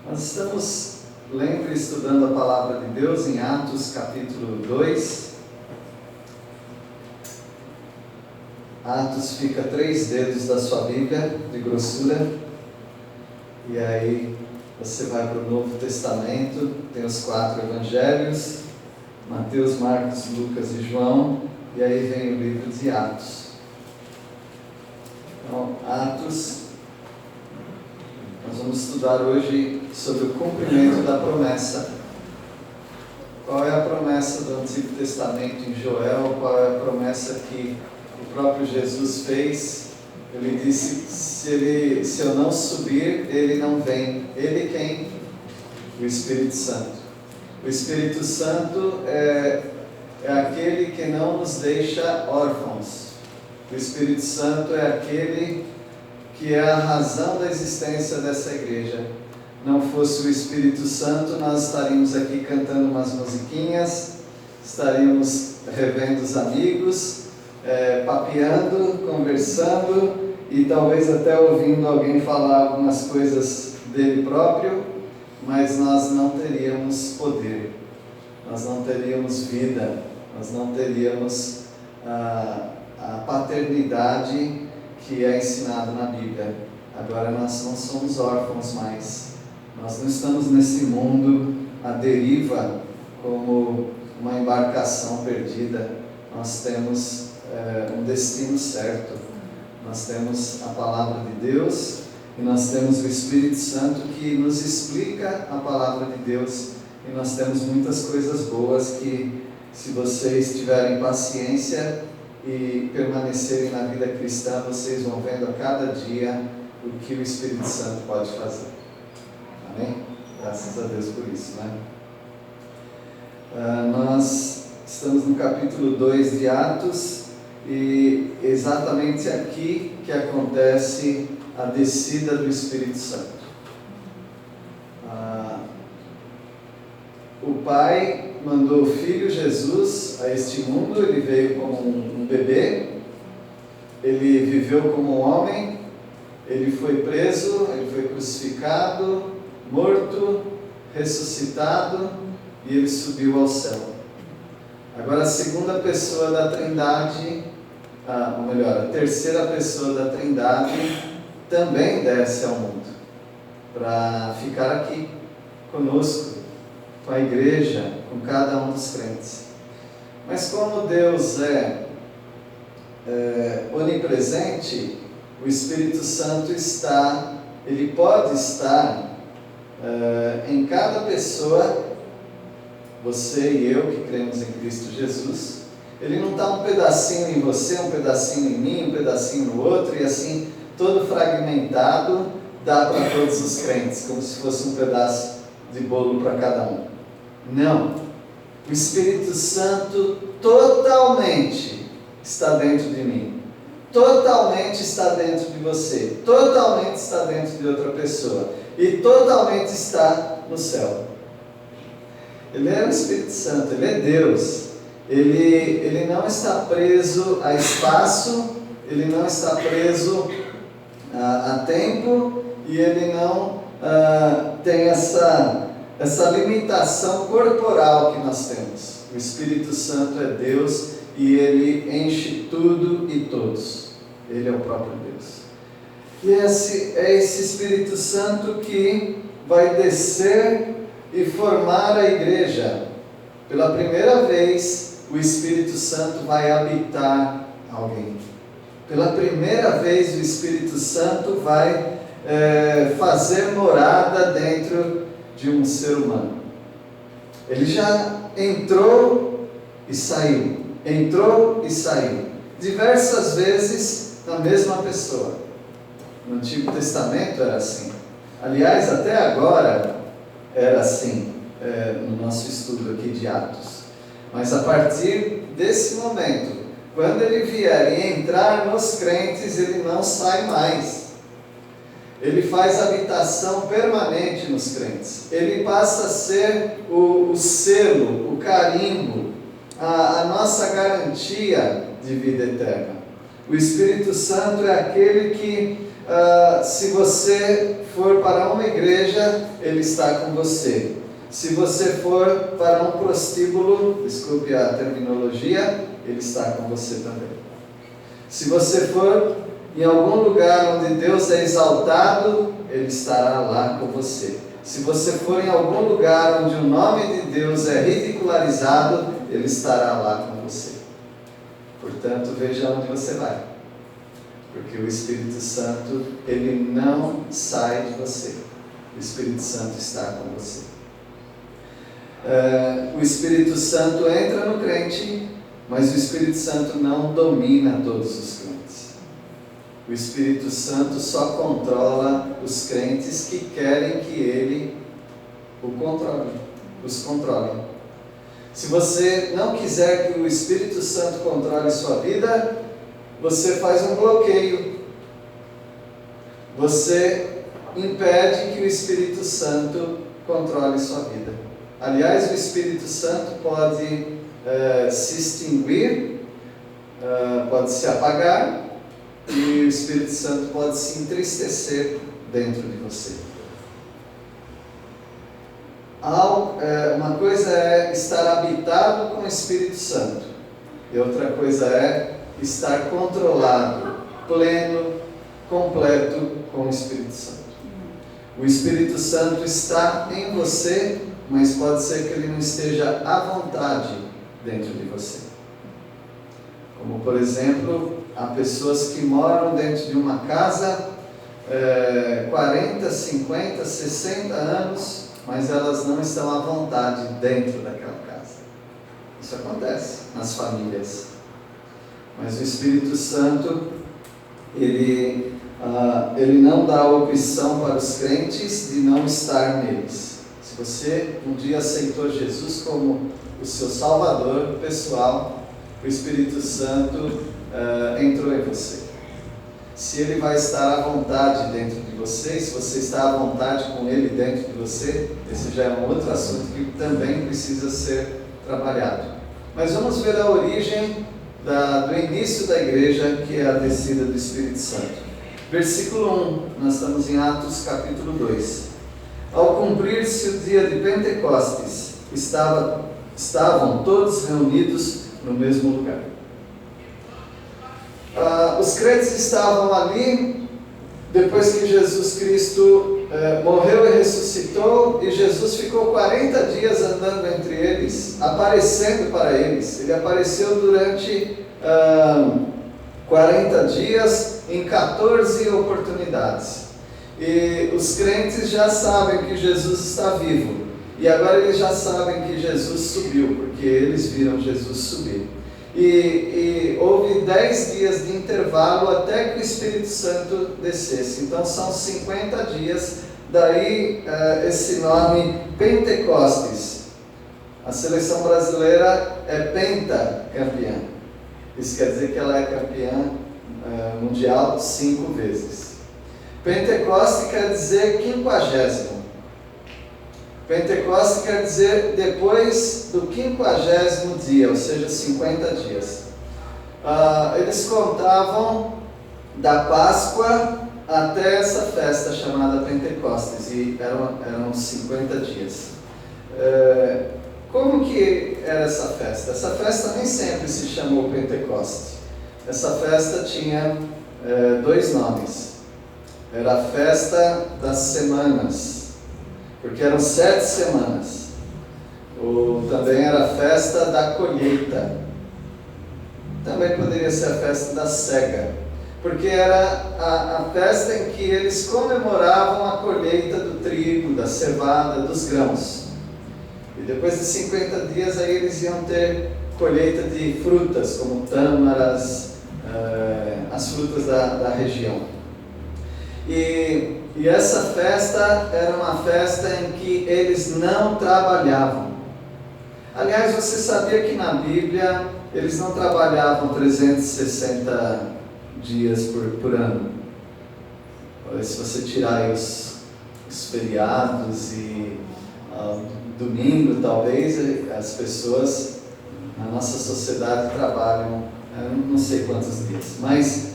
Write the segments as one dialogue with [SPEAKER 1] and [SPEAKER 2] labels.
[SPEAKER 1] Nós estamos lendo e estudando a Palavra de Deus em Atos capítulo 2. Atos fica 3 dedos da sua Bíblia de grossura. E aí você vai para o Novo Testamento, tem os 4 evangelhos, Mateus, Marcos, Lucas e João, e aí vem o livro de Atos. Então, Atos, nós vamos estudar hoje sobre o cumprimento da promessa. Qual é a promessa do Antigo Testamento em Joel? Qual é a promessa que o próprio Jesus fez? Ele disse, se eu não subir, ele não vem. Ele quem? O Espírito Santo. O Espírito Santo é aquele que não nos deixa órfãos. O Espírito Santo é aquele que é a razão da existência dessa igreja. Não fosse o Espírito Santo, nós estaríamos aqui cantando umas musiquinhas, estaríamos revendo os amigos, papeando, conversando e talvez até ouvindo alguém falar algumas coisas dele próprio, mas nós não teríamos poder, nós não teríamos vida, nós não teríamos a paternidade que é ensinado na Bíblia. Agora nós não somos órfãos mais, nós não estamos nesse mundo à deriva como uma embarcação perdida. Nós temos um destino certo, nós temos a Palavra de Deus e nós temos o Espírito Santo que nos explica a Palavra de Deus, e nós temos muitas coisas boas que, se vocês tiverem paciência e permanecerem na vida cristã, vocês vão vendo a cada dia o que o Espírito Santo pode fazer. Amém? Graças a Deus por isso, né? Nós estamos no capítulo 2 de Atos, e exatamente aqui que acontece a descida do Espírito Santo. O Pai mandou o Filho Jesus a este mundo. Ele veio como um bebê, ele viveu como um homem, ele foi preso, ele foi crucificado, morto, ressuscitado, e ele subiu ao céu. Agora a segunda pessoa da Trindade, ou melhor, a terceira pessoa da Trindade também desce ao mundo para ficar aqui conosco, com a igreja, com cada um dos crentes. Mas como Deus é onipresente, o Espírito Santo ele pode estar em cada pessoa, você e eu que cremos em Cristo Jesus. Ele não está um pedacinho em você, um pedacinho em mim, um pedacinho no outro, e assim, todo fragmentado, dá para todos os crentes, como se fosse um pedaço de bolo para cada um. Não, o Espírito Santo totalmente está dentro de mim, totalmente está dentro de você, totalmente está dentro de outra pessoa, e totalmente está no céu. Ele é o Espírito Santo, ele é Deus, ele não está preso a espaço, ele não está preso a tempo, e ele não tem essa limitação corporal que nós temos. O Espírito Santo é Deus e ele enche tudo e todos. Ele é o próprio Deus. E é esse Espírito Santo que vai descer e formar a igreja. Pela primeira vez, o Espírito Santo vai habitar alguém. Pela primeira vez, o Espírito Santo vai fazer morada dentro de um ser humano. Ele já entrou e saiu, entrou e saiu, diversas vezes na mesma pessoa. No Antigo Testamento era assim. Aliás, até agora era assim, no nosso estudo aqui de Atos. Mas a partir desse momento, quando ele vier e entrar nos crentes, ele não sai mais. Ele faz habitação permanente nos crentes. Ele passa a ser o selo, o carimbo, a nossa garantia de vida eterna. O Espírito Santo é aquele que, se você for para uma igreja, ele está com você. Se você for para um prostíbulo, desculpe a terminologia, ele está com você também. Se você for em algum lugar onde Deus é exaltado, ele estará lá com você. Se você for em algum lugar onde o nome de Deus é ridicularizado, ele estará lá com você. Portanto, veja onde você vai. Porque o Espírito Santo, ele não sai de você. O Espírito Santo está com você. O Espírito Santo entra no crente, mas o Espírito Santo não domina todos os crentes. O Espírito Santo só controla os crentes que querem que ele os controle. Se você não quiser que o Espírito Santo controle sua vida, você faz um bloqueio. Você impede que o Espírito Santo controle sua vida. Aliás, o Espírito Santo pode se extinguir, pode se apagar, e o Espírito Santo pode se entristecer dentro de você. Uma coisa é estar habitado com o Espírito Santo, e outra coisa é estar controlado, pleno, completo com o Espírito Santo. O Espírito Santo está em você, mas pode ser que ele não esteja à vontade dentro de você. Como, por exemplo, há pessoas que moram dentro de uma casa 40, 50, 60 anos, mas elas não estão à vontade dentro daquela casa. Isso acontece nas famílias. Mas o Espírito Santo, ele não dá opção para os crentes de não estar neles. Se você um dia aceitou Jesus como o seu Salvador pessoal, o Espírito Santo entrou em você. Se ele vai estar à vontade dentro de você, se você está à vontade com ele dentro de você, esse já é um outro assunto que também precisa ser trabalhado. Mas vamos ver a origem do início da igreja, que é a descida do Espírito Santo. Versículo 1, nós estamos em Atos capítulo 2. Ao cumprir-se o dia de Pentecostes, estavam todos reunidos no mesmo lugar. Os crentes estavam ali, depois que Jesus Cristo morreu e ressuscitou, e Jesus ficou 40 dias andando entre eles, aparecendo para eles. Ele apareceu durante 40 dias em 14 oportunidades. E os crentes já sabem que Jesus está vivo. E agora eles já sabem que Jesus subiu, porque eles viram Jesus subir. E houve 10 dias de intervalo até que o Espírito Santo descesse. Então são 50 dias, daí esse nome Pentecostes. A seleção brasileira é pentacampeã. Isso quer dizer que ela é campeã mundial 5 vezes. Pentecoste quer dizer 50º. Pentecoste quer dizer depois do 50º dia, ou seja, 50 dias. Eles contavam da Páscoa até essa festa chamada Pentecostes, e eram 50 dias. Como que era essa festa? Essa festa nem sempre se chamou Pentecoste. Essa festa tinha 2 nomes. Era a festa das semanas, porque eram 7 semanas. Também era a festa da colheita. Também poderia ser a festa da cega, porque era a festa em que eles comemoravam a colheita do trigo, da cevada, dos grãos. E depois de 50 dias aí eles iam ter colheita de frutas, como tâmaras, as frutas da região. E essa festa era uma festa em que eles não trabalhavam. Aliás, você sabia que na Bíblia eles não trabalhavam 360 dias por ano? Se você tirar aí os feriados e domingo, talvez, as pessoas na nossa sociedade trabalham não sei quantos dias, mas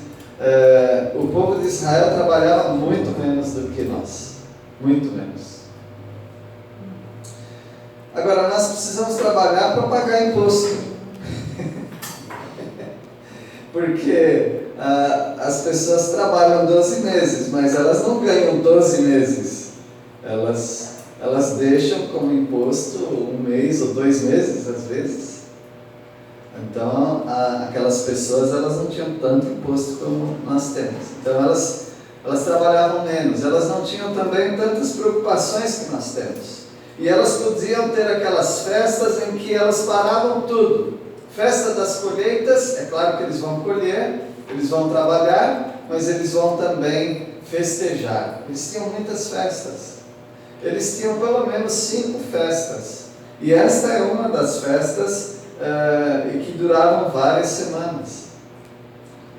[SPEAKER 1] o povo de Israel trabalhava muito menos do que nós, muito menos. Agora, nós precisamos trabalhar para pagar imposto, porque as pessoas trabalham 12 meses, mas elas não ganham 12 meses, elas deixam como imposto 1 mês ou 2 meses às vezes. Então, aquelas pessoas, elas não tinham tanto imposto como nós temos. Então, elas trabalhavam menos. Elas não tinham também tantas preocupações que nós temos. E elas podiam ter aquelas festas em que elas paravam tudo. Festa das colheitas, é claro que eles vão colher, eles vão trabalhar, mas eles vão também festejar. Eles tinham muitas festas. Eles tinham pelo menos 5 festas. E esta é uma das festas e que duravam várias semanas.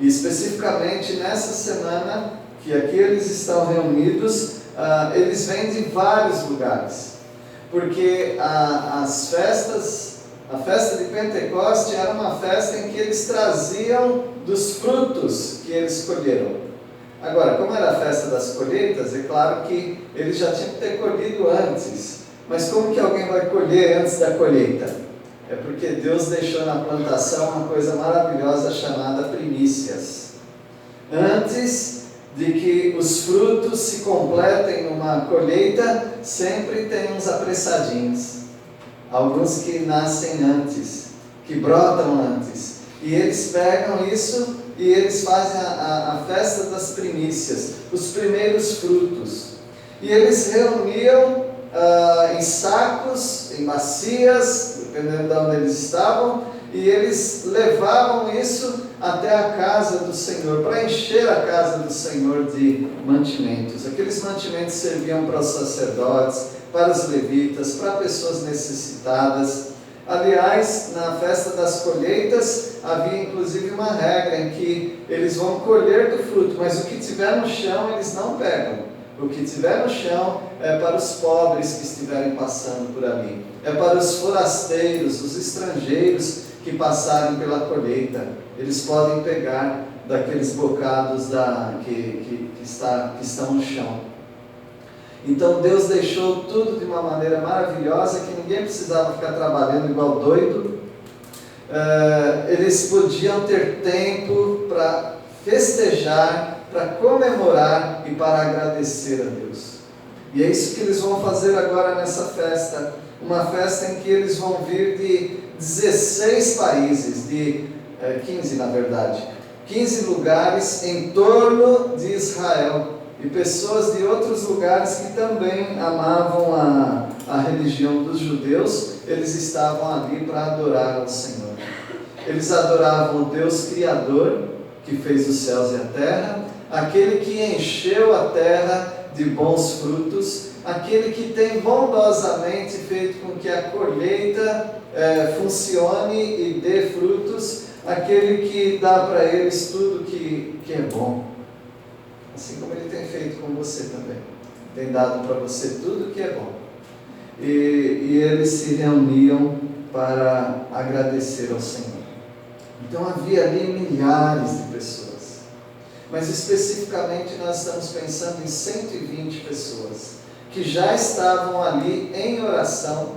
[SPEAKER 1] E especificamente nessa semana, que aqui eles estão reunidos, eles vêm de vários lugares. Porque a festa de Pentecoste era uma festa em que eles traziam dos frutos que eles colheram. Agora, como era a festa das colheitas, é claro que eles já tinham que ter colhido antes. Mas como que alguém vai colher antes da colheita? É porque Deus deixou na plantação uma coisa maravilhosa chamada primícias. Antes de que os frutos se completem numa colheita, sempre tem uns apressadinhos. Alguns que nascem antes, que brotam antes. E eles pegam isso e eles fazem a festa das primícias, os primeiros frutos. E eles reuniam em sacos, em bacias, dependendo de onde eles estavam, e eles levavam isso até a casa do Senhor, para encher a casa do Senhor de mantimentos. Aqueles mantimentos serviam para os sacerdotes, para os levitas, para pessoas necessitadas. Aliás, na festa das colheitas, havia inclusive uma regra em que eles vão colher do fruto, mas o que tiver no chão eles não pegam. O que tiver no chão é para os pobres que estiverem passando por ali. É para os forasteiros, os estrangeiros que passarem pela colheita. Eles podem pegar daqueles bocados que estão no chão. Então Deus deixou tudo de uma maneira maravilhosa, que ninguém precisava ficar trabalhando igual doido. Eles podiam ter tempo para festejar, para comemorar e para agradecer a Deus. E é isso que eles vão fazer agora nessa festa. Uma festa em que eles vão vir de 16 países, de 15 na verdade, 15 lugares em torno de Israel. E pessoas de outros lugares que também amavam a religião dos judeus, eles estavam ali para adorar ao Senhor. Eles adoravam o Deus Criador, que fez os céus e a terra, aquele que encheu a terra de bons frutos, aquele que tem bondosamente feito com que a colheita funcione e dê frutos, aquele que dá para eles tudo que é bom. Assim como Ele tem feito com você também. Tem dado para você tudo que é bom. E eles se reuniam para agradecer ao Senhor. Então havia ali milhares de pessoas. Mas especificamente nós estamos pensando em 120 pessoas que já estavam ali em oração,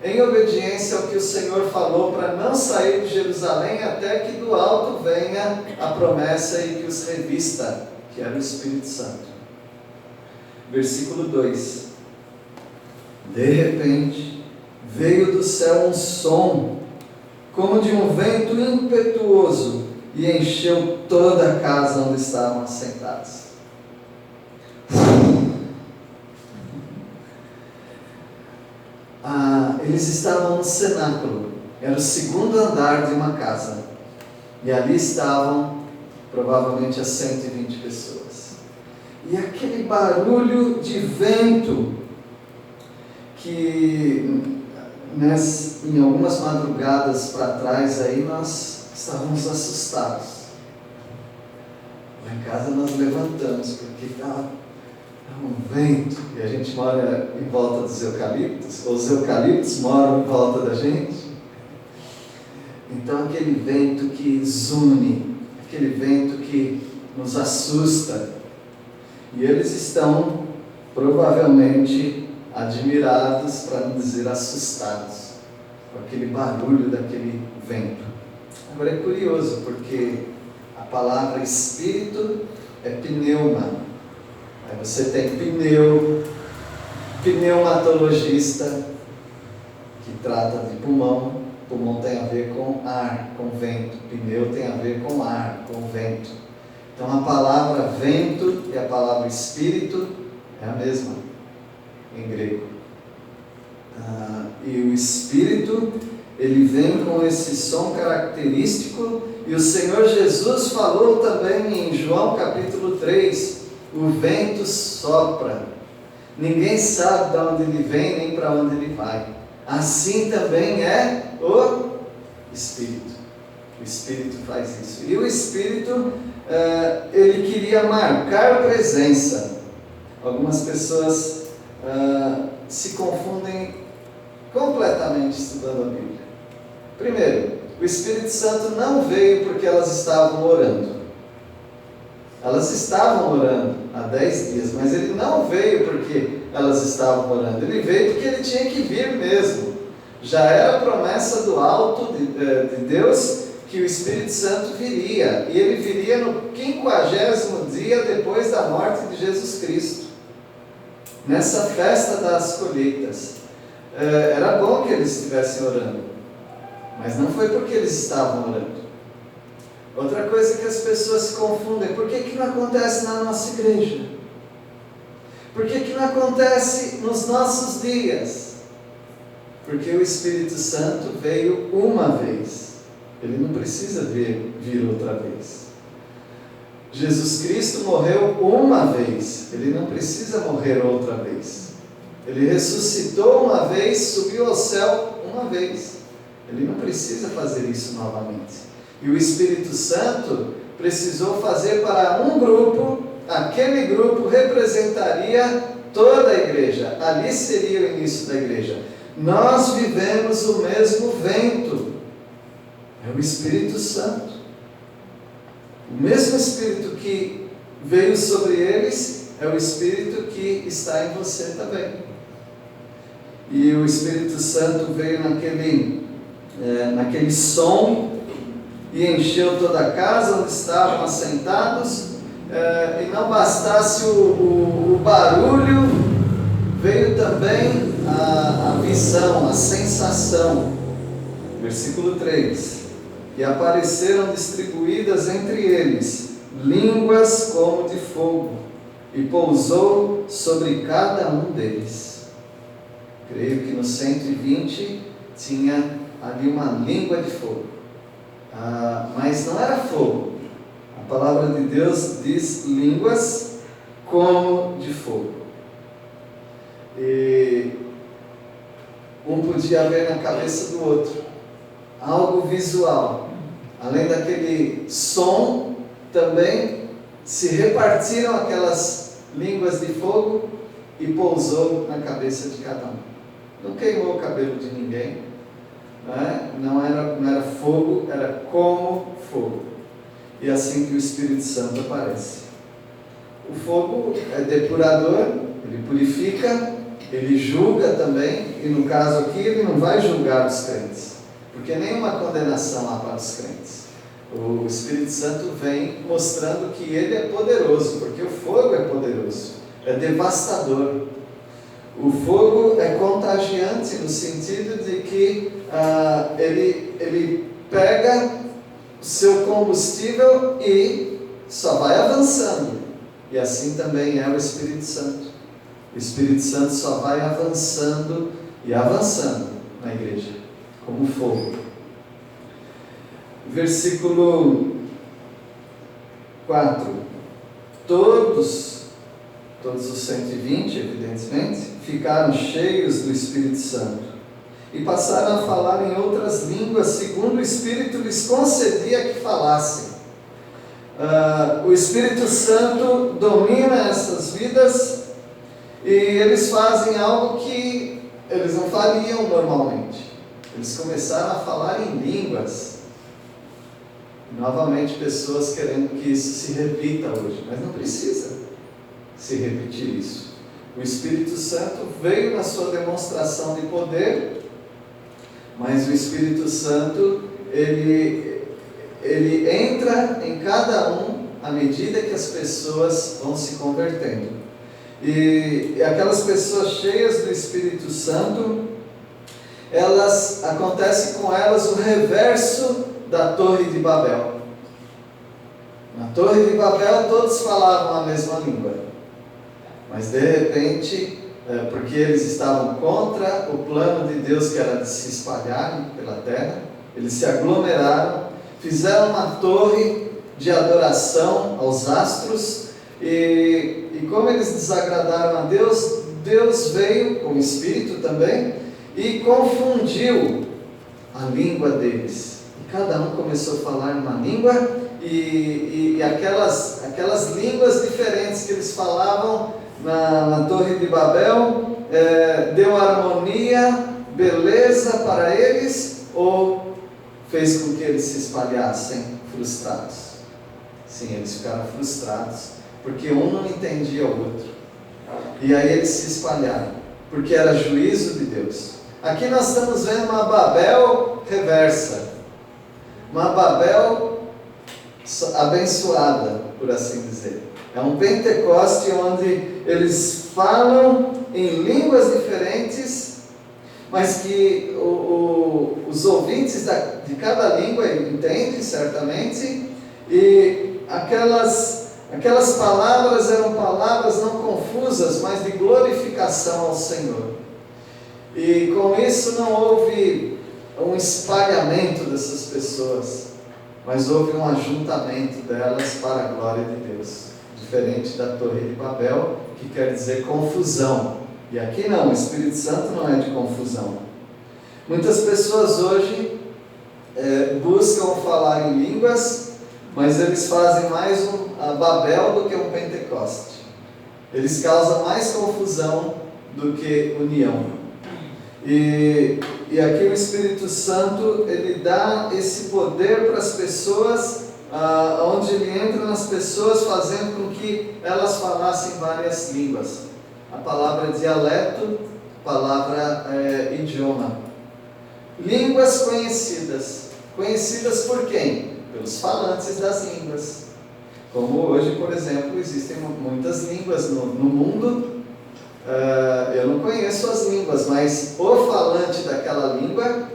[SPEAKER 1] em obediência ao que o Senhor falou para não sair de Jerusalém até que do alto venha a promessa e que os revista, que era o Espírito Santo. Versículo 2: De repente veio do céu um som como de um vento impetuoso e encheu toda a casa onde estavam assentados. Eles estavam no cenáculo, era o segundo andar de uma casa, e ali estavam provavelmente as 120 pessoas. E aquele barulho de vento que em algumas madrugadas para trás aí nós estávamos assustados. Lá em casa nós levantamos porque estava um vento, e a gente mora em volta dos eucaliptos, ou os eucaliptos moram em volta da gente. Então aquele vento que zune, aquele vento que nos assusta. E eles estão provavelmente admirados, para não dizer assustados, com aquele barulho daquele vento. Agora é curioso, porque a palavra espírito é pneuma. Aí você tem pneumatologista, que trata de pulmão. Pulmão tem a ver com ar, com vento. Pneu tem a ver com ar, com vento. Então a palavra vento e a palavra espírito é a mesma em grego. E o espírito, ele vem com esse som característico, e o Senhor Jesus falou também em João capítulo 3, o vento sopra, ninguém sabe de onde ele vem nem para onde ele vai. Assim também é o Espírito. O Espírito faz isso. E o Espírito, ele queria marcar presença. Algumas pessoas se confundem completamente estudando a Bíblia. Primeiro, o Espírito Santo não veio porque elas estavam orando. Elas estavam orando há 10 dias, mas ele não veio porque elas estavam orando. Ele veio porque ele tinha que vir mesmo. Já era a promessa do alto de Deus que o Espírito Santo viria. E ele viria no 50º dia depois da morte de Jesus Cristo. Nessa festa das colheitas. Era bom que eles estivessem orando, mas não foi porque eles estavam orando. Outra coisa que as pessoas se confundem: por que não acontece na nossa igreja? Por que não acontece nos nossos dias? Porque o Espírito Santo veio uma vez, ele não precisa vir outra vez. Jesus Cristo morreu uma vez, ele não precisa morrer outra vez. Ele ressuscitou uma vez, subiu ao céu uma vez, ele não precisa fazer isso novamente. E o Espírito Santo precisou fazer para um grupo, aquele grupo representaria toda a igreja, ali seria o início da igreja. Nós vivemos o mesmo vento, é o Espírito Santo. O mesmo Espírito que veio sobre eles é o Espírito que está em você também. E o Espírito Santo veio naquele som e encheu toda a casa onde estavam assentados, e não bastasse o barulho, veio também a visão, a sensação. Versículo 3: e apareceram distribuídas entre eles línguas como de fogo, e pousou sobre cada um deles. Creio que no 120 tinha ali uma língua de fogo, mas não era fogo. A palavra de Deus diz línguas como de fogo. E um podia ver na cabeça do outro, algo visual. Além daquele som, também se repartiram aquelas línguas de fogo e pousou na cabeça de cada um. Não queimou o cabelo de ninguém, não era fogo, era como fogo. E assim que o Espírito Santo aparece. O fogo é depurador, ele purifica, ele julga também, e no caso aqui ele não vai julgar os crentes, porque nenhuma condenação há para os crentes. O Espírito Santo vem mostrando que ele é poderoso, porque o fogo é poderoso, é devastador. O fogo é contagiante no sentido de que ele pega o seu combustível e só vai avançando. E assim também é o Espírito Santo. O Espírito Santo só vai avançando e avançando na igreja, como fogo. Versículo 4. Todos os 120, evidentemente, ficaram cheios do Espírito Santo e passaram a falar em outras línguas, segundo o Espírito lhes concedia que falassem. O Espírito Santo domina essas vidas e eles fazem algo que eles não fariam normalmente. Eles começaram a falar em línguas. Novamente, pessoas querendo que isso se repita hoje, mas não precisa se repetir isso. O Espírito Santo veio na sua demonstração de poder, mas o Espírito Santo, ele entra em cada um à medida que as pessoas vão se convertendo. E aquelas pessoas cheias do Espírito Santo, acontece com elas o reverso da Torre de Babel. Na Torre de Babel todos falavam a mesma língua, mas de repente, porque eles estavam contra o plano de Deus, que era de se espalharem pela terra, eles se aglomeraram, fizeram uma torre de adoração aos astros, e como eles desagradaram a Deus, Deus veio com o Espírito também e confundiu a língua deles. E cada um começou a falar uma língua, e aquelas línguas diferentes que eles falavam na Torre de Babel, deu harmonia, beleza para eles, ou fez com que eles se espalhassem frustrados? Sim, eles ficaram frustrados, porque um não entendia o outro, e aí eles se espalharam, porque era juízo de Deus. Aqui nós estamos vendo uma Babel reversa, uma Babel abençoada, por assim dizer. É um Pentecoste onde eles falam em línguas diferentes, mas que os ouvintes de cada língua entendem certamente, e aquelas palavras eram palavras não confusas, mas de glorificação ao Senhor. E com isso não houve um espalhamento dessas pessoas, mas houve um ajuntamento delas para a glória de Deus, diferente da Torre de Babel, que quer dizer confusão. E aqui não, o Espírito Santo não é de confusão. Muitas pessoas hoje buscam falar em línguas, mas eles fazem mais a Babel do que um Pentecoste. Eles causam mais confusão do que união. E aqui o Espírito Santo, ele dá esse poder para as pessoas, onde ele entra nas pessoas, fazendo com que elas falassem várias línguas. A palavra dialeto, a palavra idioma. Línguas conhecidas. Conhecidas por quem? Pelos falantes das línguas. Como hoje, por exemplo, existem muitas línguas no mundo. Eu não conheço as línguas, mas o falante daquela língua,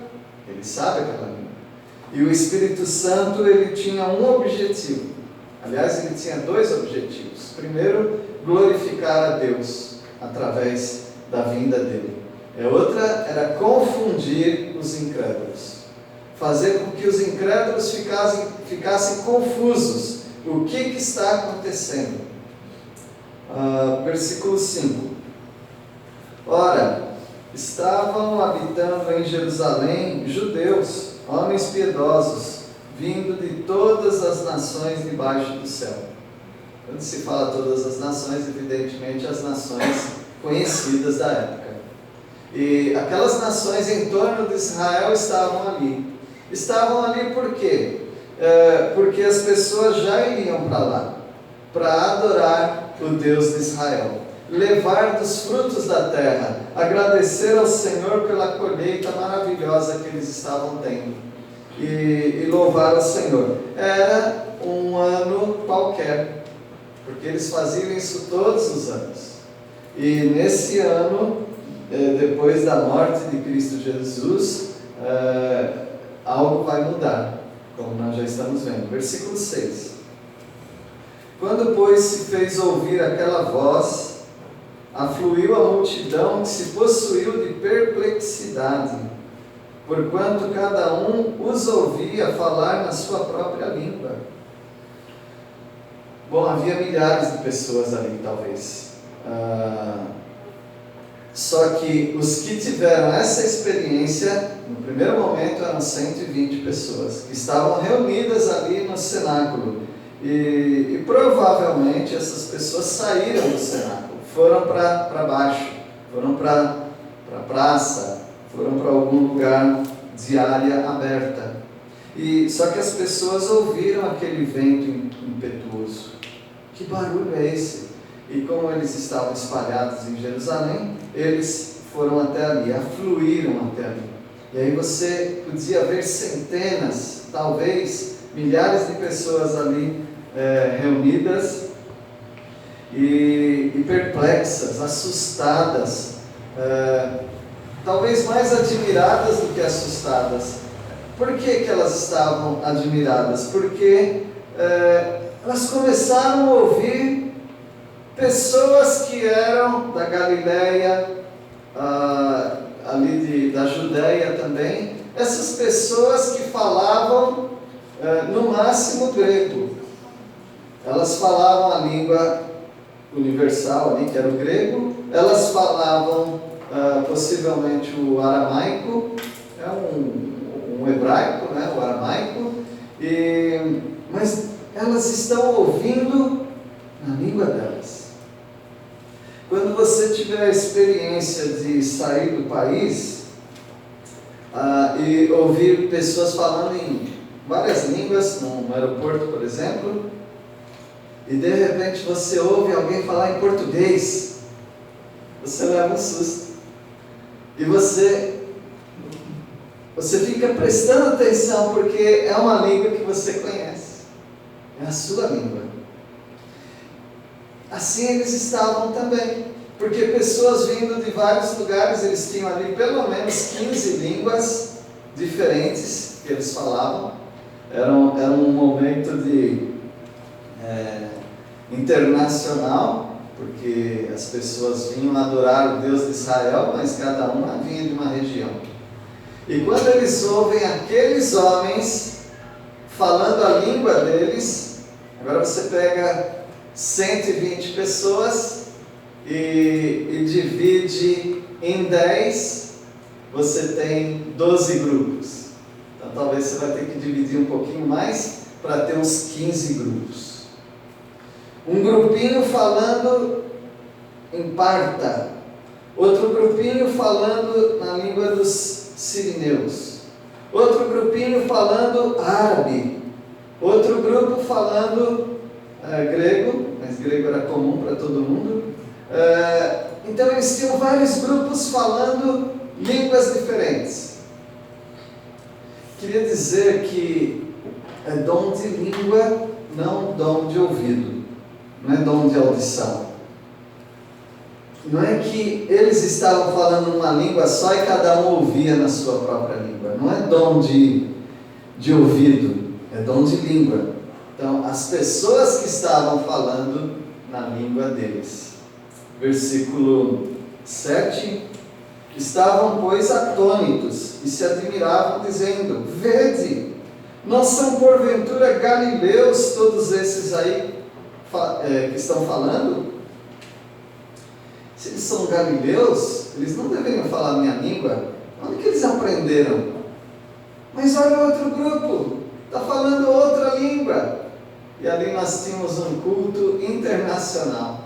[SPEAKER 1] ele sabe aquela língua. E o Espírito Santo, ele tinha um objetivo. Aliás, ele tinha dois objetivos. Primeiro, glorificar a Deus através da vinda dele. Outra era confundir os incrédulos. Fazer com que os incrédulos ficassem confusos. O que está acontecendo? Versículo 5. Ora, estavam habitando em Jerusalém judeus, homens piedosos, vindo de todas as nações debaixo do céu. Quando se fala todas as nações, evidentemente as nações conhecidas da época. E aquelas nações em torno de Israel estavam ali. Estavam ali por quê? Porque as pessoas já iriam para lá, para adorar o Deus de Israel, levar dos frutos da terra, agradecer ao Senhor pela colheita maravilhosa que eles estavam tendo, e louvar ao Senhor. Era um ano qualquer, porque eles faziam isso todos os anos. E nesse ano, depois da morte de Cristo Jesus, algo vai mudar, como nós já estamos vendo. Versículo 6. Quando, pois, se fez ouvir aquela voz, afluiu a multidão que se possuiu de perplexidade, porquanto cada um os ouvia falar na sua própria língua. Bom, havia milhares de pessoas ali, talvez. Só que os que tiveram essa experiência, no primeiro momento eram 120 pessoas, que estavam reunidas ali no cenáculo. E provavelmente essas pessoas saíram do cenáculo, foram para baixo, foram para a praça, foram para algum lugar de área aberta. E só que as pessoas ouviram aquele vento impetuoso. Que barulho é esse? E como eles estavam espalhados em Jerusalém, eles foram até ali, afluíram até ali. E aí você podia ver centenas, talvez milhares de pessoas ali reunidas e perplexas, assustadas, talvez mais admiradas do que assustadas. Por que elas estavam admiradas? Porque elas começaram a ouvir pessoas que eram da Galileia, ali da Judéia também, essas pessoas que falavam no máximo grego. Elas falavam a língua universal ali, que era o grego, elas falavam possivelmente o aramaico, é um hebraico, né, o aramaico, mas elas estão ouvindo na língua delas. Quando você tiver a experiência de sair do país e ouvir pessoas falando em várias línguas, no aeroporto, por exemplo, e de repente você ouve alguém falar em português, você leva um susto. E você fica prestando atenção, porque é uma língua que você conhece, é a sua língua. Assim eles estavam também, porque pessoas vindo de vários lugares, eles tinham ali pelo menos 15 línguas diferentes que eles falavam. Era um momento de internacional, porque as pessoas vinham adorar o Deus de Israel, mas cada uma vinha de uma região. E quando eles ouvem aqueles homens falando a língua deles, agora você pega 120 pessoas e divide em 10, você tem 12 grupos. Então talvez você vai ter que dividir um pouquinho mais para ter uns 15 grupos. Um grupinho falando em parta, outro grupinho falando na língua dos sirineus, outro grupinho falando árabe, outro grupo falando grego, mas grego era comum para todo mundo. Então eles tinham vários grupos falando línguas diferentes. Queria dizer que é dom de língua, não dom de ouvido, não é dom de audição. Não é que eles estavam falando uma língua só e cada um ouvia na sua própria língua. Não é dom de ouvido, é dom de língua. Então, as pessoas que estavam falando na língua deles. Versículo 7. Estavam, pois, atônitos e se admiravam, dizendo: Vede, não são porventura galileus todos esses aí que estão falando? Se eles são galileus, eles não deveriam falar a minha língua. Onde que eles aprenderam? Mas olha outro grupo, está falando outra língua. E ali nós tínhamos um culto internacional.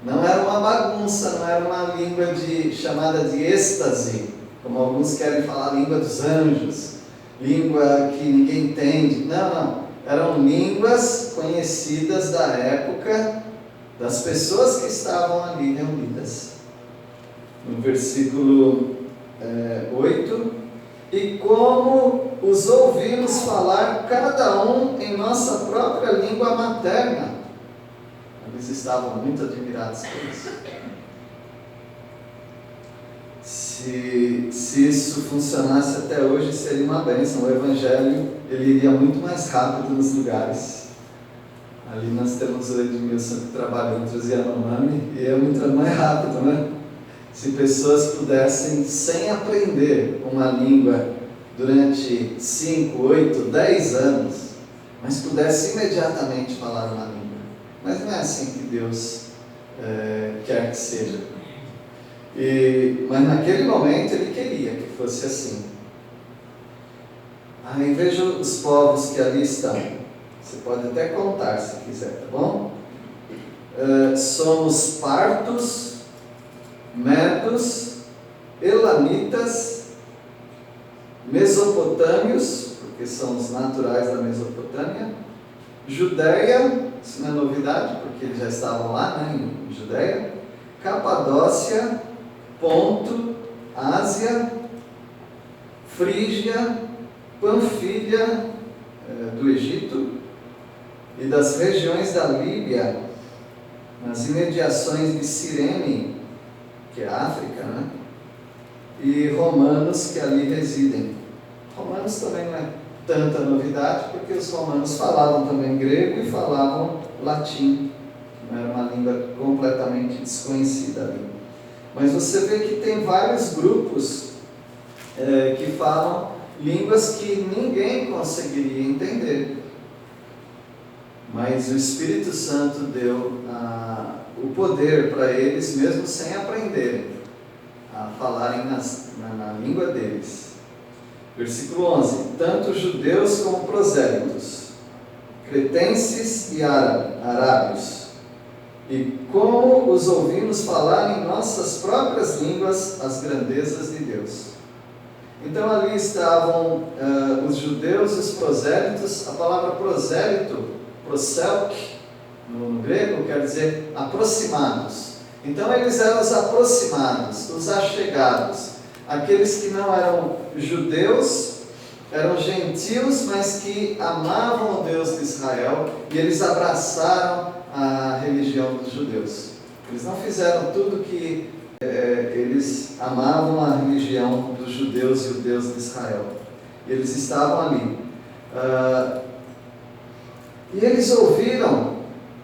[SPEAKER 1] Não era uma bagunça, não era uma língua chamada de êxtase, como alguns querem falar, língua dos anjos, língua que ninguém entende. Não. Eram línguas conhecidas da época, das pessoas que estavam ali reunidas. No versículo 8: E como os ouvimos falar, cada um em nossa própria língua materna. Eles estavam muito admirados por isso. Se isso funcionasse até hoje, seria uma bênção. O Evangelho ele iria muito mais rápido nos lugares. Ali nós temos o Edmilson que trabalha entre os Yanomami e é muito mais rápido, né? Se pessoas pudessem, sem aprender uma língua durante 5, 8, 10 anos, mas pudessem imediatamente falar uma língua. Mas não é assim que Deus quer que seja. Mas naquele momento Ele queria que fosse assim. Aí veja os povos que ali estão. Você pode até contar se quiser, tá bom? Somos partos, medos, elamitas, mesopotâmios, por porque são os naturais da Mesopotâmia. Judéia, isso não é novidade, porque eles já estavam lá, né, em Judéia. Capadócia, Ponto, Ásia, Frígia, Panfilha, do Egito, e das regiões da Líbia, nas imediações de Cirene, que é a África, né? E romanos que ali residem. Romanos também não é tanta novidade, porque os romanos falavam também grego e falavam latim, não era uma língua completamente desconhecida ali. Mas você vê que tem vários grupos que falam línguas que ninguém conseguiria entender. Mas o Espírito Santo deu o poder para eles, mesmo sem aprenderem, a falarem na língua deles. Versículo 11: tanto judeus como prosélitos, cretenses e arábios, e como os ouvimos falar em nossas próprias línguas as grandezas de Deus. Então ali estavam os judeus e os prosélitos. A palavra prosélito, proselk, no grego, quer dizer aproximados. Então eles eram os aproximados, os achegados, aqueles que não eram judeus, eram gentios, mas que amavam o Deus de Israel, e eles abraçaram a religião dos judeus. Eles não fizeram tudo que eles amavam a religião dos judeus e o Deus de Israel. E eles estavam ali. E eles ouviram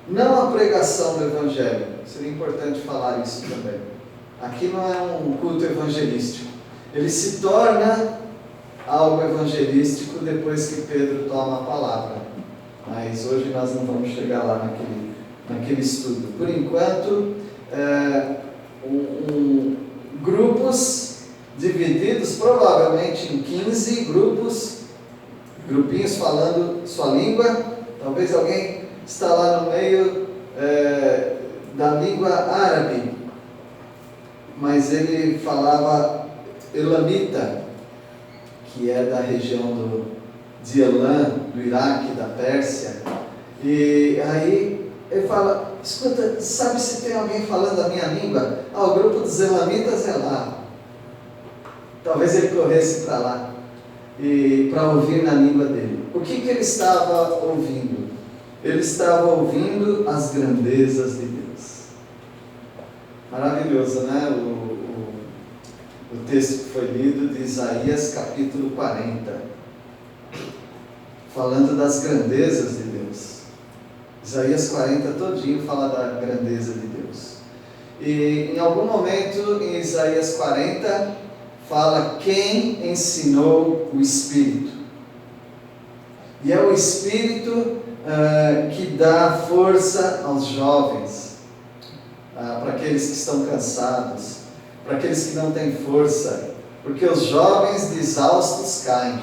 [SPEAKER 1] não a pregação do Evangelho. Seria importante falar isso também. Aqui não é um culto evangelístico. Ele se torna algo evangelístico depois que Pedro toma a palavra. Mas hoje nós não vamos chegar lá naquele estudo. Por enquanto, grupos divididos provavelmente em 15 grupinhos falando sua língua. Talvez alguém está lá no meio da língua árabe, mas ele falava elamita, que é da região de Elam, do Iraque, da Pérsia. E aí ele fala: escuta, sabe se tem alguém falando a minha língua? O grupo dos elamitas é lá. Talvez ele corresse para lá e para ouvir na língua dele. O que ele estava ouvindo? Ele estava ouvindo as grandezas de Deus. Maravilhoso, né? O texto que foi lido de Isaías capítulo 40, falando das grandezas de Deus. Isaías 40 todinho fala da grandeza de Deus. E em algum momento em Isaías 40 fala quem ensinou o Espírito. E é o Espírito que dá força aos jovens, para aqueles que estão cansados, para aqueles que não têm força, porque os jovens exaustos caem,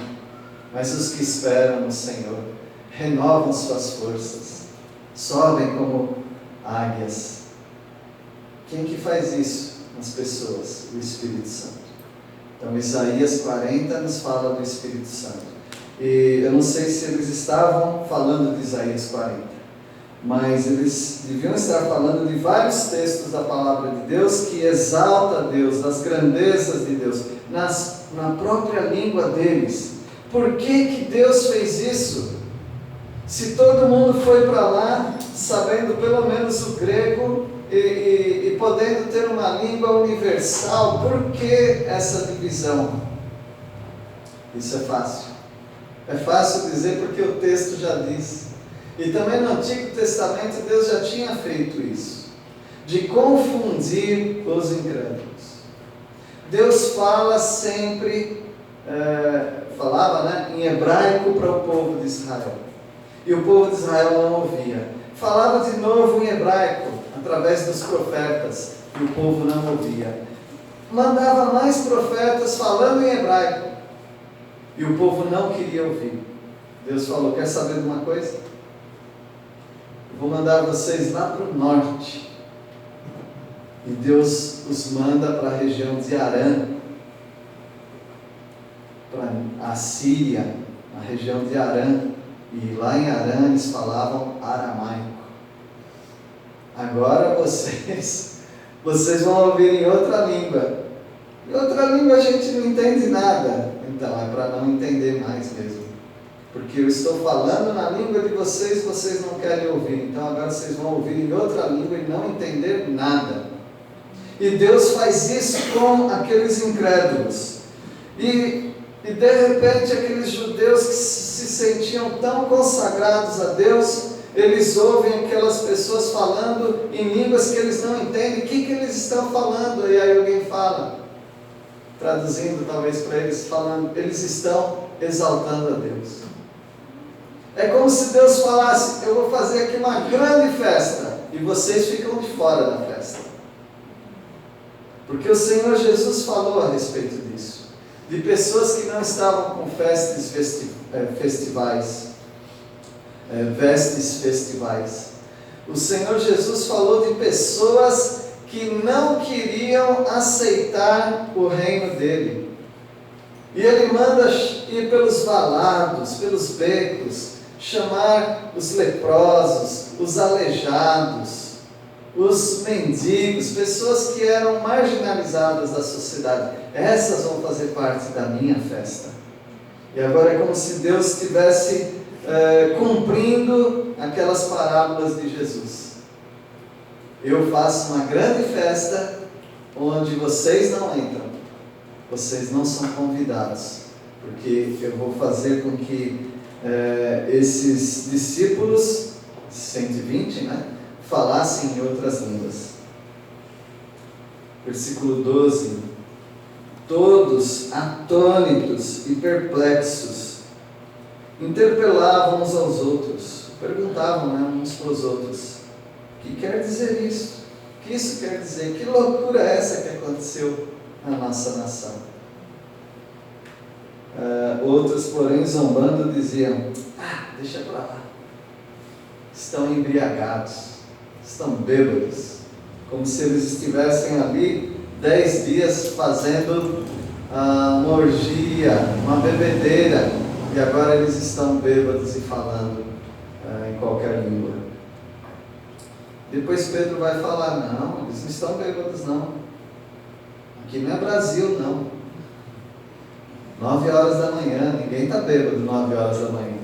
[SPEAKER 1] mas os que esperam no Senhor renovam suas forças, sobem como águias. Quem que faz isso nas pessoas? O Espírito Santo. Então Isaías 40 nos fala do Espírito Santo. E eu não sei se eles estavam falando de Isaías 40, mas eles deviam estar falando de vários textos da palavra de Deus que exalta Deus, das grandezas de Deus, na própria língua deles. Por que Deus fez isso? Se todo mundo foi para lá sabendo pelo menos o grego e podendo ter uma língua universal, por que essa divisão? Isso é fácil. É fácil dizer porque o texto já diz. E também no Antigo Testamento Deus já tinha feito isso, de confundir os incrédulos. Deus fala sempre, falava em hebraico para o povo de Israel. E o povo de Israel não ouvia. Falava de novo em hebraico, através dos profetas, e o povo não ouvia. Mandava mais profetas falando em hebraico, e o povo não queria ouvir. Deus falou: quer saber de uma coisa? Eu vou mandar vocês lá para o norte. E Deus os manda para a região de Arã, para a Síria, na região de Arã, e lá em Arã eles falavam aramaico. Agora vocês vão ouvir em outra língua. Em outra língua a gente não entende nada. Então é para não entender mais mesmo. Porque eu estou falando na língua de vocês não querem ouvir. Então agora vocês vão ouvir em outra língua e não entender nada. E Deus faz isso com aqueles incrédulos. E de repente aqueles judeus que se sentiam tão consagrados a Deus, eles ouvem aquelas pessoas falando em línguas que eles não entendem. O que eles estão falando? E aí alguém fala, traduzindo talvez para eles, falando, eles estão exaltando a Deus. É como se Deus falasse, eu vou fazer aqui uma grande festa, e vocês ficam de fora da festa. Porque o Senhor Jesus falou a respeito disso, de pessoas que não estavam com vestes festivais. O Senhor Jesus falou de pessoas que não queriam aceitar o reino dele. E ele manda ir pelos valados, pelos becos, chamar os leprosos, os aleijados, os mendigos, pessoas que eram marginalizadas da sociedade. Essas vão fazer parte da minha festa. E agora é como se Deus estivesse cumprindo aquelas parábolas de Jesus. Eu faço uma grande festa onde vocês não entram, vocês não são convidados, porque eu vou fazer com que esses discípulos, 120, falassem em outras línguas. Versículo 12: todos atônitos e perplexos interpelavam uns aos outros, perguntavam uns para os outros, o que quer dizer isso? O que isso quer dizer? Que loucura é essa que aconteceu na nossa nação? Outros, porém, zombando, diziam, deixa para lá, estão embriagados, estão bêbados, como se eles estivessem ali 10 dias fazendo uma orgia, uma bebedeira, e agora eles estão bêbados e falando em qualquer língua. Depois Pedro vai falar, não, eles não estão bêbados não, aqui não é Brasil não, 9 horas da manhã, ninguém está bêbado 9 horas da manhã.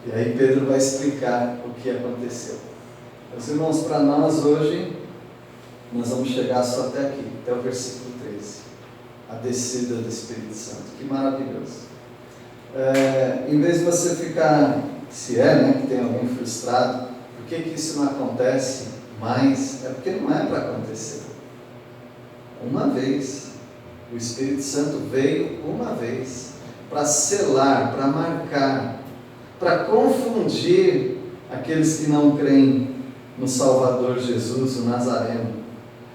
[SPEAKER 1] E aí Pedro vai explicar o que aconteceu. Meus irmãos, para nós hoje, nós vamos chegar só até aqui, até o versículo 13. A descida do Espírito Santo. Que maravilhoso. Em vez de você ficar, se que tem alguém frustrado, por que isso não acontece mais? É porque não é para acontecer. Uma vez. O Espírito Santo veio uma vez para selar, para marcar, para confundir aqueles que não creem no Salvador Jesus, o Nazareno.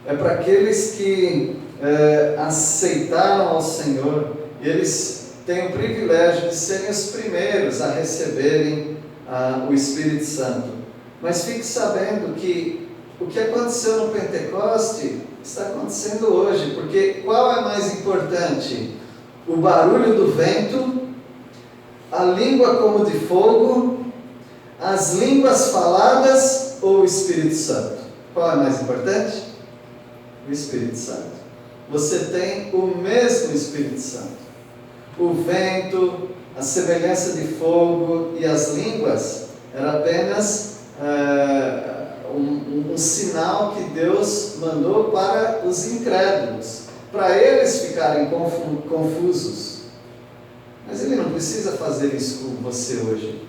[SPEAKER 1] É para aqueles que aceitaram ao Senhor, e eles têm o privilégio de serem os primeiros a receberem o Espírito Santo. Mas fique sabendo que o que aconteceu no Pentecoste está acontecendo hoje, porque qual é mais importante? O barulho do vento, a língua como de fogo, as línguas faladas ou o Espírito Santo? Qual é mais importante? O Espírito Santo. Você tem o mesmo Espírito Santo. O vento, a semelhança de fogo e as línguas era apenas um sinal que Deus mandou para os incrédulos, para eles ficarem confusos. Mas Ele não precisa fazer isso com você hoje.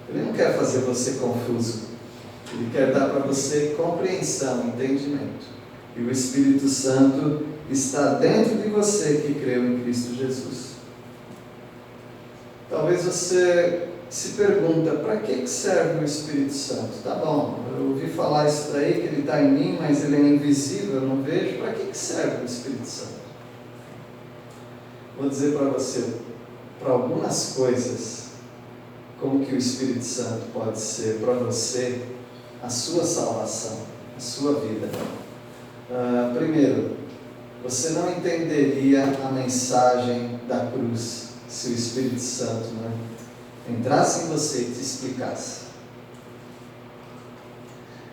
[SPEAKER 1] Ele não quer fazer você confuso. Ele quer dar para você compreensão, entendimento. E o Espírito Santo está dentro de você que creu em Cristo Jesus. Talvez você se pergunta, para que serve o Espírito Santo? Tá bom, eu ouvi falar isso daí, que ele está em mim, mas ele é invisível, eu não vejo. Para que serve o Espírito Santo? Vou dizer para você, para algumas coisas, como que o Espírito Santo pode ser para você a sua salvação, a sua vida. Primeiro, você não entenderia a mensagem da cruz se o Espírito Santo entrasse em você e te explicasse.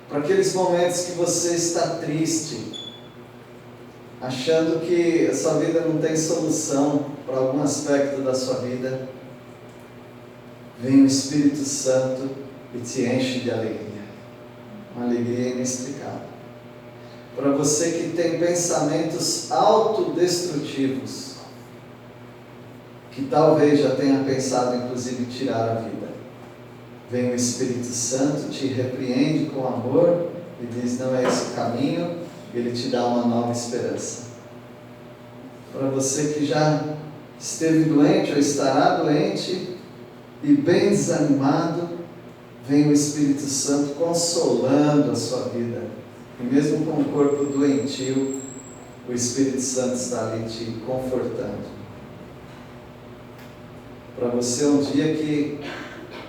[SPEAKER 1] Para aqueles momentos que você está triste, achando que a sua vida não tem solução para algum aspecto da sua vida, vem o Espírito Santo e te enche de alegria, uma alegria inexplicável. Para você que tem pensamentos autodestrutivos, que talvez já tenha pensado inclusive tirar a vida, vem o Espírito Santo, te repreende com amor e diz: não é esse o caminho, e Ele te dá uma nova esperança. Para você que já esteve doente ou estará doente e bem desanimado, vem o Espírito Santo consolando a sua vida. E mesmo com o corpo doentio, o Espírito Santo está ali te confortando. Para você um dia que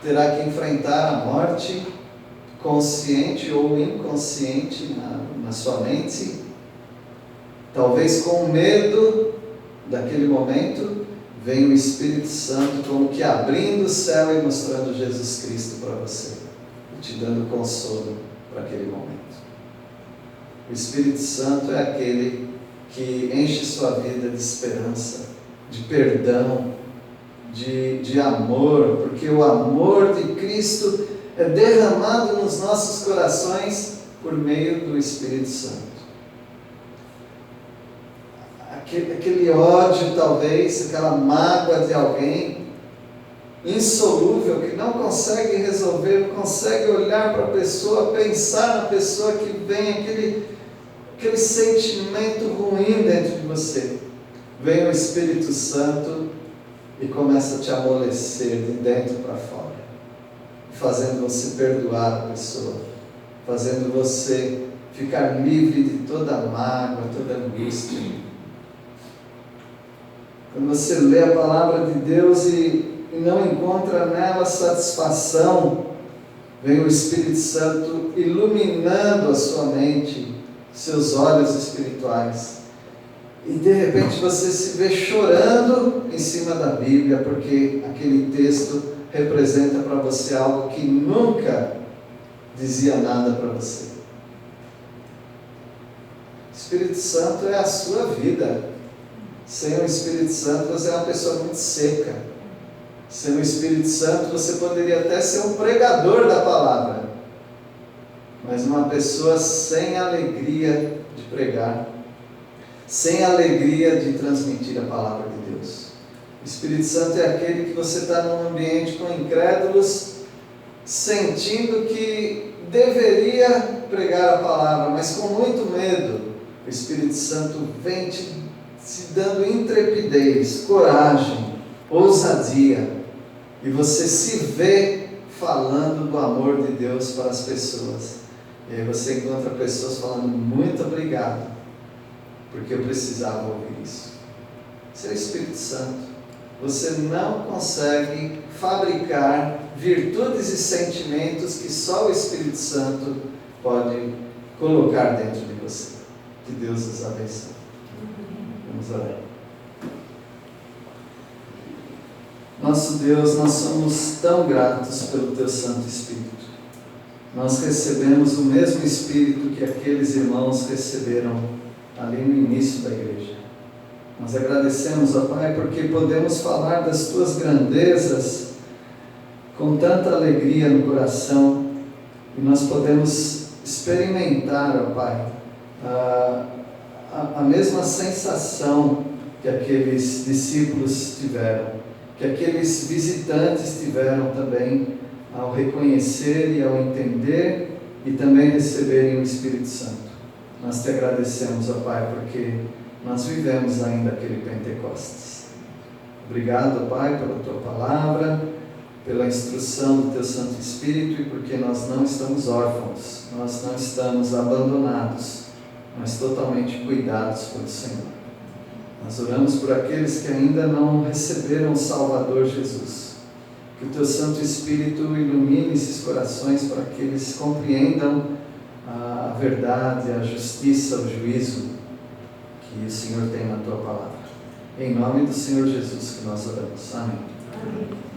[SPEAKER 1] terá que enfrentar a morte, consciente ou inconsciente na sua mente, talvez com medo daquele momento, vem o Espírito Santo como que abrindo o céu e mostrando Jesus Cristo para você, e te dando consolo para aquele momento. O Espírito Santo é aquele que enche sua vida de esperança, de perdão, de amor, porque o amor de Cristo é derramado nos nossos corações por meio do Espírito Santo. Aquele ódio, talvez, aquela mágoa de alguém insolúvel, que não consegue resolver, não consegue olhar para a pessoa, pensar na pessoa, que vem aquele sentimento ruim dentro de você. Vem o Espírito Santo e começa a te amolecer de dentro para fora, fazendo você perdoar a pessoa, fazendo você ficar livre de toda mágoa, toda angústia. Quando você lê a palavra de Deus e não encontra nela satisfação, vem o Espírito Santo iluminando a sua mente, seus olhos espirituais. E de repente você se vê chorando em cima da Bíblia, porque aquele texto representa para você algo que nunca dizia nada para você. O Espírito Santo é a sua vida. Sem o Espírito Santo você é uma pessoa muito seca. Sem o Espírito Santo você poderia até ser um pregador da palavra, mas uma pessoa sem alegria de pregar, sem alegria de transmitir a palavra de Deus. O Espírito Santo é aquele que você está num ambiente com incrédulos, sentindo que deveria pregar a palavra, mas com muito medo. O Espírito Santo vem te dando intrepidez, coragem, ousadia, e você se vê falando do amor de Deus para as pessoas. E aí você encontra pessoas falando: muito obrigado, porque eu precisava ouvir isso. Isso é o Espírito Santo. Você não consegue fabricar virtudes e sentimentos que só o Espírito Santo pode colocar dentro de você. Que Deus os abençoe. Vamos orar. Nosso Deus, nós somos tão gratos pelo Teu Santo Espírito. Nós recebemos o mesmo Espírito que aqueles irmãos receberam ali no início da igreja. Nós agradecemos, ó Pai, porque podemos falar das Tuas grandezas com tanta alegria no coração, e nós podemos experimentar, ó Pai, a mesma sensação que aqueles discípulos tiveram, que aqueles visitantes tiveram também, ao reconhecer e ao entender e também receberem o Espírito Santo. Nós te agradecemos, ó Pai, porque nós vivemos ainda aquele Pentecostes. Obrigado, ó Pai, pela Tua palavra, pela instrução do Teu Santo Espírito, e porque nós não estamos órfãos, nós não estamos abandonados, mas totalmente cuidados pelo Senhor. Nós oramos por aqueles que ainda não receberam o Salvador Jesus. Que o Teu Santo Espírito ilumine esses corações para que eles compreendam a verdade, a justiça, o juízo que o Senhor tem na Tua palavra. Em nome do Senhor Jesus que nós oramos. Amém.
[SPEAKER 2] Amém.